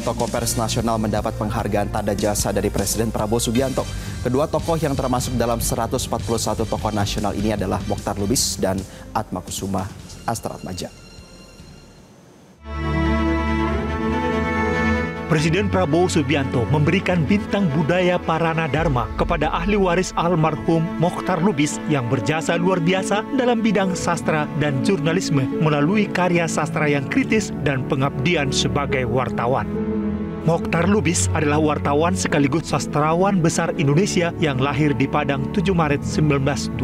Tokoh pers nasional mendapat penghargaan tanda jasa dari Presiden Prabowo Subianto. Kedua tokoh yang termasuk dalam 141 tokoh nasional ini adalah Mokhtar Lubis dan Atmakusuma Astaratmadja. Presiden Prabowo Subianto memberikan bintang budaya Parana Dharma kepada ahli waris almarhum Mokhtar Lubis yang berjasa luar biasa dalam bidang sastra dan jurnalisme melalui karya sastra yang kritis dan pengabdian sebagai wartawan. Mokhtar Lubis adalah wartawan sekaligus sastrawan besar Indonesia yang lahir di Padang 7 Maret 1922.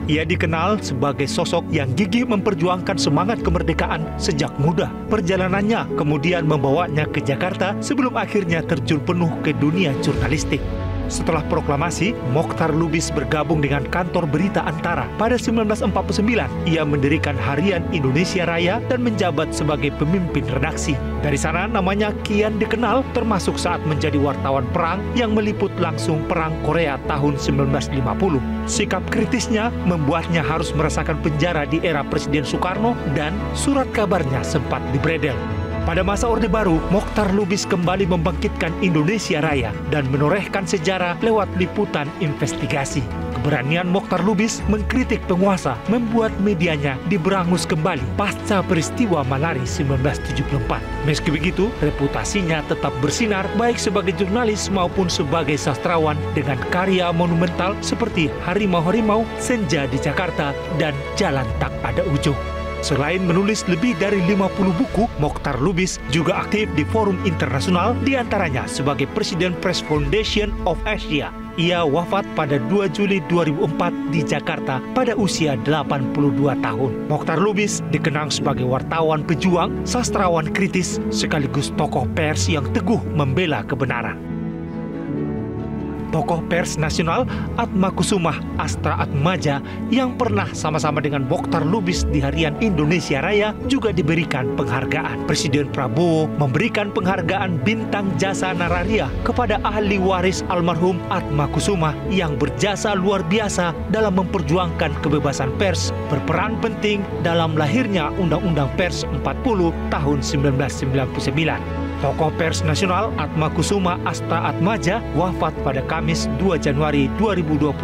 Ia dikenal sebagai sosok yang gigih memperjuangkan semangat kemerdekaan sejak muda. Perjalanannya kemudian membawanya ke Jakarta sebelum akhirnya terjun penuh ke dunia jurnalistik. Setelah proklamasi, Mokhtar Lubis bergabung dengan kantor berita Antara. Pada 1949, ia mendirikan Harian Indonesia Raya dan menjabat sebagai pemimpin redaksi. Dari sana namanya kian dikenal termasuk saat menjadi wartawan perang yang meliput langsung Perang Korea tahun 1950. Sikap kritisnya membuatnya harus merasakan penjara di era Presiden Soekarno dan surat kabarnya sempat dibredel. Pada masa Orde Baru, Mokhtar Lubis kembali membangkitkan Indonesia Raya dan menorehkan sejarah lewat liputan investigasi. Keberanian Mokhtar Lubis mengkritik penguasa membuat medianya diberangus kembali pasca peristiwa Malari 1974. Meski begitu, reputasinya tetap bersinar baik sebagai jurnalis maupun sebagai sastrawan dengan karya monumental seperti Harimau-Harimau, Senja di Jakarta, dan Jalan Tak Ada Ujung. Selain menulis lebih dari 50 buku, Mokhtar Lubis juga aktif di forum internasional, diantaranya sebagai Presiden Press Foundation of Asia. Ia wafat pada 2 Juli 2004 di Jakarta pada usia 82 tahun. Mokhtar Lubis dikenang sebagai wartawan pejuang, sastrawan kritis, sekaligus tokoh pers yang teguh membela kebenaran. Tokoh pers nasional Atmakusuma Astaratmadja yang pernah sama-sama dengan Mokhtar Lubis di Harian Indonesia Raya juga diberikan penghargaan. Presiden Prabowo memberikan penghargaan bintang jasa nararia kepada ahli waris almarhum Atmakusuma yang berjasa luar biasa dalam memperjuangkan kebebasan pers, berperan penting dalam lahirnya Undang-Undang Pers 40 tahun 1999. Tokoh pers nasional Atmakusuma Astaratmadja wafat pada Kamis 2 Januari 2025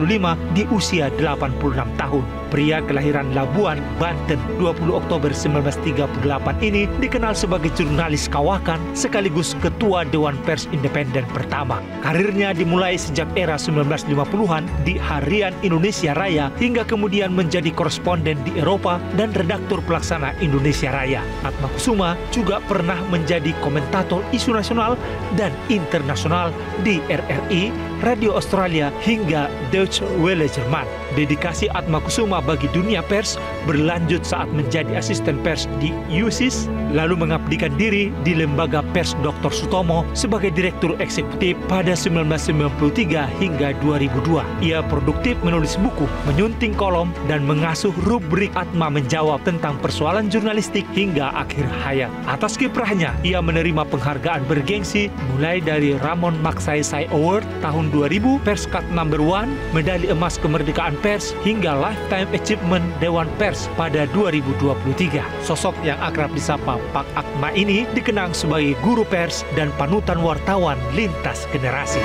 di usia 86 tahun. Pria kelahiran Labuan, Banten 20 Oktober 1938 ini dikenal sebagai jurnalis kawakan sekaligus Ketua Dewan Pers Independen pertama. Karirnya dimulai sejak era 1950-an di Harian Indonesia Raya hingga kemudian menjadi koresponden di Eropa dan redaktur pelaksana Indonesia Raya. Atmakusuma juga pernah menjadi komentator isu nasional dan internasional di RRI, Radio Australia hingga Deutsche Welle Jerman. Dedikasi Atmakusuma bagi dunia pers berlanjut saat menjadi asisten pers di USIS, lalu mengabdikan diri di Lembaga Pers Dr. Sutomo sebagai direktur eksekutif pada 1993 hingga 2002. Ia produktif menulis buku, menyunting kolom, dan mengasuh rubrik Atma Menjawab tentang persoalan jurnalistik hingga akhir hayat. Atas kiprahnya, ia menerima penghargaan bergengsi mulai dari Ramon Magsaysay Award tahun 2000, Perskat Number One, medali emas kemerdekaan pers, hingga Lifetime Achievement Dewan Pers pada 2023. Sosok yang akrab disapa Pak Atma ini dikenang sebagai guru pers dan panutan wartawan lintas generasi.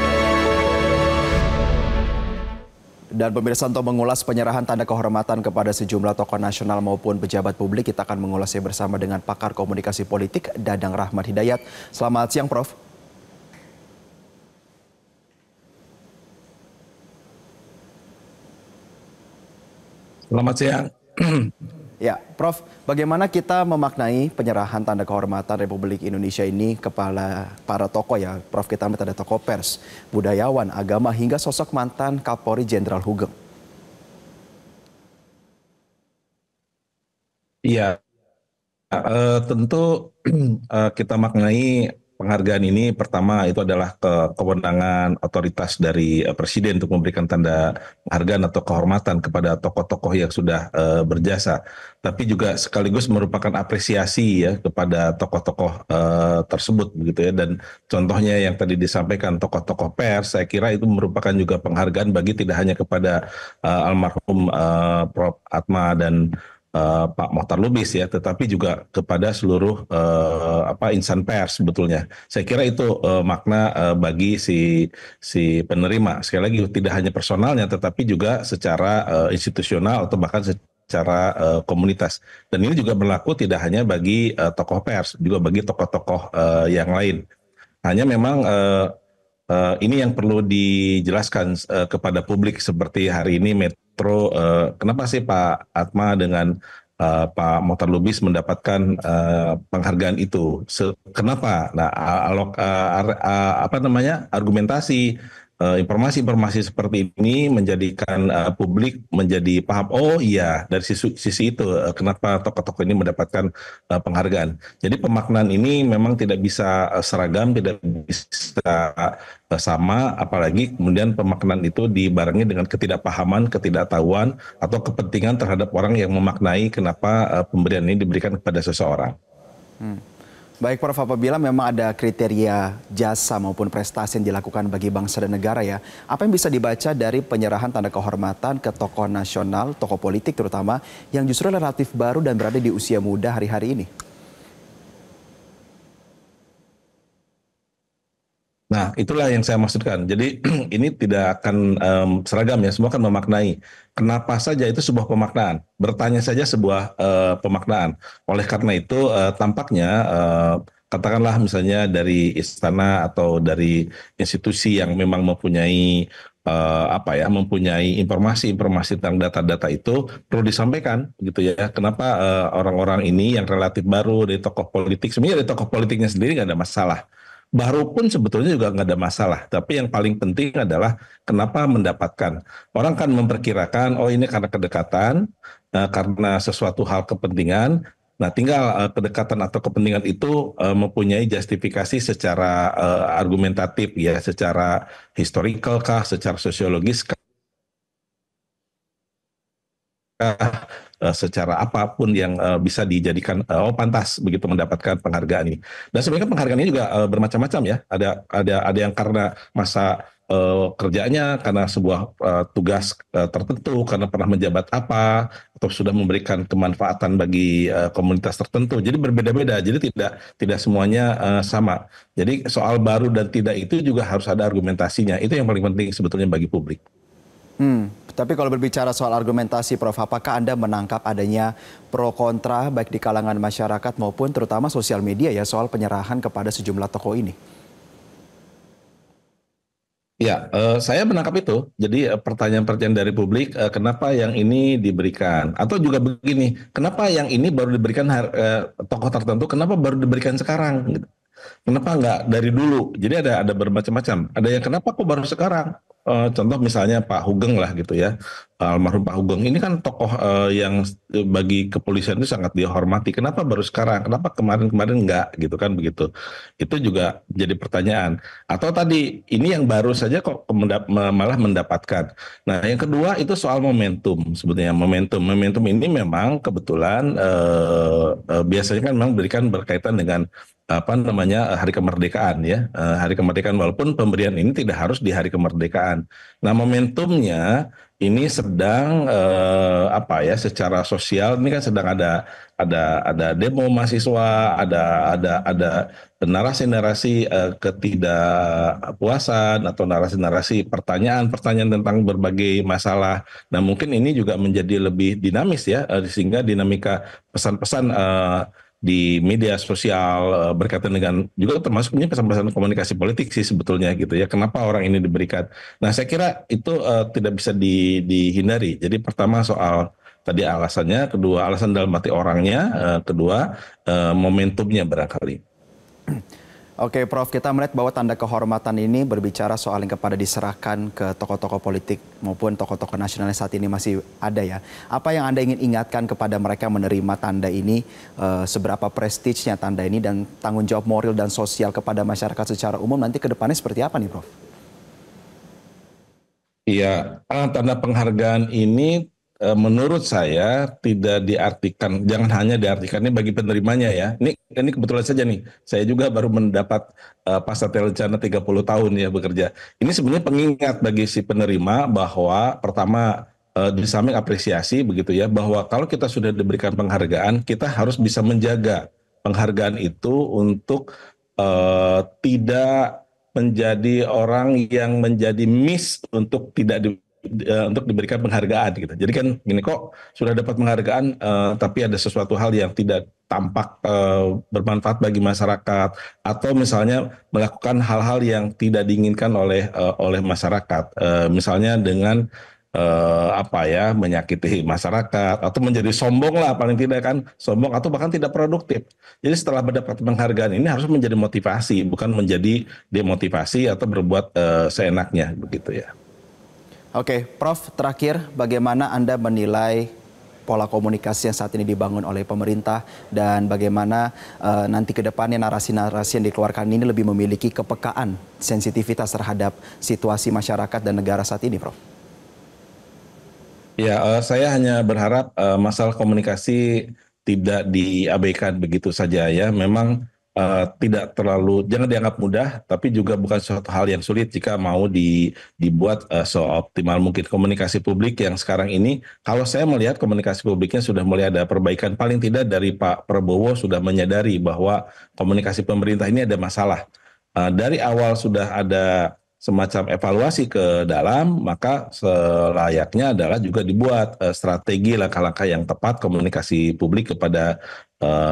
Dan pemirsa, untuk mengulas penyerahan tanda kehormatan kepada sejumlah tokoh nasional maupun pejabat publik, kita akan mengulasnya bersama dengan pakar komunikasi politik Dadang Rahmat Hidayat. Selamat siang, Prof. Selamat siang. Ya, Prof, bagaimana kita memaknai penyerahan tanda kehormatan Republik Indonesia ini kepada para tokoh ya, Prof, kita ambil ada tokoh pers, budayawan, agama, hingga sosok mantan Kapolri Jenderal Hugeng. Iya, tentu kita maknai penghargaan ini pertama itu adalah kewenangan otoritas dari Presiden untuk memberikan tanda penghargaan atau kehormatan kepada tokoh-tokoh yang sudah berjasa. Tapi juga sekaligus merupakan apresiasi ya kepada tokoh-tokoh tersebut begitu ya. Dan contohnya yang tadi disampaikan tokoh-tokoh pers, saya kira itu merupakan juga penghargaan bagi tidak hanya kepada almarhum Prof. Atma dan Pak Mohtar Lubis ya, tetapi juga kepada seluruh insan pers sebetulnya. Saya kira itu makna bagi si penerima. Sekali lagi tidak hanya personalnya, tetapi juga secara institusional atau bahkan secara komunitas. Dan ini juga berlaku tidak hanya bagi tokoh pers, juga bagi tokoh-tokoh yang lain. Hanya memang ini yang perlu dijelaskan kepada publik seperti hari ini Metro, kenapa sih Pak Atma dengan Pak Mohtar Lubis mendapatkan penghargaan itu? Kenapa? Nah, apa namanya argumentasi informasi-informasi seperti ini menjadikan publik menjadi paham. Oh iya, dari sisi itu kenapa tokoh-tokoh ini mendapatkan penghargaan. Jadi pemaknaan ini memang tidak bisa seragam, tidak bisa sama, apalagi kemudian pemaknaan itu dibarengi dengan ketidakpahaman, ketidaktahuan, atau kepentingan terhadap orang yang memaknai kenapa pemberian ini diberikan kepada seseorang. Baik Prof, apabila memang ada kriteria jasa maupun prestasi yang dilakukan bagi bangsa dan negara ya, apa yang bisa dibaca dari penyerahan tanda kehormatan ke tokoh nasional, tokoh politik terutama, yang justru relatif baru dan berada di usia muda hari-hari ini? Nah, itulah yang saya maksudkan. Jadi ini tidak akan seragam ya, semua akan memaknai. Kenapa saja itu sebuah pemaknaan? Bertanya saja sebuah pemaknaan. Oleh karena itu tampaknya katakanlah misalnya dari istana atau dari institusi yang memang mempunyai mempunyai informasi-informasi tentang data-data itu perlu disampaikan gitu ya. Kenapa orang-orang ini yang relatif baru dari tokoh politik, sebenarnya dari tokoh politiknya sendiri nggak ada masalah. Baru pun sebetulnya juga nggak ada masalah. Tapi yang paling penting adalah kenapa mendapatkan. Orang kan memperkirakan, oh ini karena kedekatan, karena sesuatu hal kepentingan. Nah tinggal kedekatan atau kepentingan itu mempunyai justifikasi secara argumentatif ya, secara historical kah, secara sosiologis kah, secara apapun yang bisa dijadikan pantas begitu mendapatkan penghargaan ini. Dan sebenarnya penghargaan ini juga bermacam-macam ya. Ada yang karena masa kerjanya, karena sebuah tugas tertentu, karena pernah menjabat apa, atau sudah memberikan kemanfaatan bagi komunitas tertentu. Jadi berbeda-beda. Jadi tidak semuanya sama. Jadi soal baru dan tidak itu juga harus ada argumentasinya. Itu yang paling penting sebetulnya bagi publik. Tapi kalau berbicara soal argumentasi, Prof, apakah Anda menangkap adanya pro kontra baik di kalangan masyarakat maupun terutama sosial media ya soal penyerahan kepada sejumlah tokoh ini? Ya, saya menangkap itu. Jadi pertanyaan-pertanyaan dari publik, kenapa yang ini diberikan? Atau juga begini, kenapa yang ini baru diberikan tokoh tertentu, kenapa baru diberikan sekarang? Gitu. Kenapa nggak dari dulu? Jadi ada bermacam-macam. Ada yang kenapa kok baru sekarang? Contoh misalnya Pak Hugeng lah gitu ya, almarhum Pak Hugeng ini kan tokoh yang bagi kepolisian itu sangat dihormati. Kenapa baru sekarang? Kenapa kemarin-kemarin enggak gitu kan begitu? Itu juga jadi pertanyaan. Atau tadi ini yang baru saja kok malah mendapatkan. Nah yang kedua itu soal momentum sebetulnya. Momentum ini memang kebetulan biasanya kan memang berkaitan dengan apa namanya hari kemerdekaan ya, hari kemerdekaan, walaupun pemberian ini tidak harus di hari kemerdekaan. Nah momentumnya ini sedang secara sosial ini kan sedang ada demo mahasiswa, ada narasi-narasi ketidakpuasan atau narasi-narasi pertanyaan-pertanyaan tentang berbagai masalah. Nah mungkin ini juga menjadi lebih dinamis ya, sehingga dinamika pesan-pesan di media sosial berkaitan dengan juga termasuk ini pesan-pesan komunikasi politik sih sebetulnya gitu ya. Kenapa orang ini diberikan? Nah saya kira itu tidak bisa dihindari. Jadi pertama soal tadi alasannya, kedua alasan dalam arti orangnya, kedua momentumnya barangkali. Oke Prof, kita melihat bahwa tanda kehormatan ini berbicara soal yang kepada diserahkan ke tokoh-tokoh politik maupun tokoh-tokoh nasionalis saat ini masih ada ya. Apa yang Anda ingin ingatkan kepada mereka menerima tanda ini, seberapa prestisnya tanda ini dan tanggung jawab moral dan sosial kepada masyarakat secara umum nanti ke depannya seperti apa nih Prof? Iya, tanda penghargaan ini menurut saya tidak diartikan, jangan hanya diartikannya bagi penerimanya ya. Ini kebetulan saja nih, saya juga baru mendapat pasca Telencana 30 tahun ya bekerja. Ini sebenarnya pengingat bagi si penerima bahwa pertama di samping apresiasi begitu ya, bahwa kalau kita sudah diberikan penghargaan, kita harus bisa menjaga penghargaan itu untuk tidak menjadi orang yang menjadi miss untuk tidak untuk diberikan penghargaan gitu. Jadi kan gini, kok sudah dapat penghargaan tapi ada sesuatu hal yang tidak tampak bermanfaat bagi masyarakat, atau misalnya melakukan hal-hal yang tidak diinginkan oleh masyarakat, misalnya dengan apa ya, menyakiti masyarakat atau menjadi sombong lah, paling tidak kan sombong atau bahkan tidak produktif. Jadi setelah mendapat penghargaan ini harus menjadi motivasi, bukan menjadi demotivasi atau berbuat seenaknya begitu ya. Oke, Prof, terakhir bagaimana Anda menilai pola komunikasi yang saat ini dibangun oleh pemerintah dan bagaimana nanti ke depannya narasi-narasi yang dikeluarkan ini lebih memiliki kepekaan, sensitivitas terhadap situasi masyarakat dan negara saat ini, Prof? Ya, saya hanya berharap masalah komunikasi tidak diabaikan begitu saja ya. Memang tidak terlalu, jangan dianggap mudah, tapi juga bukan suatu hal yang sulit jika mau dibuat seoptimal mungkin. Komunikasi publik yang sekarang ini, kalau saya melihat komunikasi publiknya sudah mulai ada perbaikan, paling tidak dari Pak Prabowo sudah menyadari bahwa komunikasi pemerintah ini ada masalah. Dari awal sudah ada semacam evaluasi ke dalam, maka selayaknya adalah juga dibuat strategi langkah-langkah yang tepat komunikasi publik kepada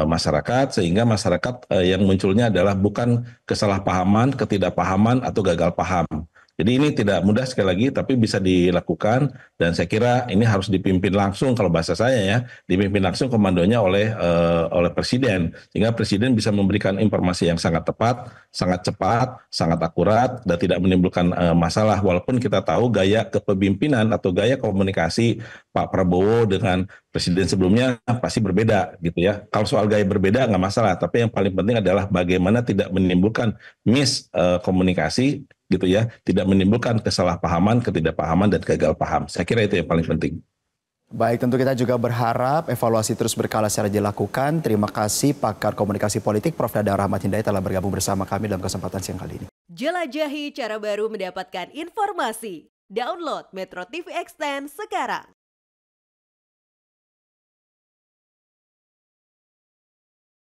masyarakat, sehingga masyarakat yang munculnya adalah bukan kesalahpahaman, ketidakpahaman atau gagal paham. Jadi ini tidak mudah sekali lagi, tapi bisa dilakukan, dan saya kira ini harus dipimpin langsung, kalau bahasa saya ya, dipimpin langsung komandonya oleh presiden, sehingga presiden bisa memberikan informasi yang sangat tepat, sangat cepat, sangat akurat, dan tidak menimbulkan masalah. Walaupun kita tahu gaya kepemimpinan atau gaya komunikasi Pak Prabowo dengan presiden sebelumnya pasti berbeda gitu ya. Kalau soal gaya berbeda nggak masalah, tapi yang paling penting adalah bagaimana tidak menimbulkan miskomunikasi gitu ya, tidak menimbulkan kesalahpahaman, ketidakpahaman, dan gagal paham. Saya kira itu yang paling penting. Baik, tentu kita juga berharap evaluasi terus berkala secara dilakukan. Terima kasih pakar komunikasi politik Prof. Dadang Rahmat Hidayat telah bergabung bersama kami dalam kesempatan siang kali ini. Jelajahi cara baru mendapatkan informasi. Download Metro TV Extend sekarang.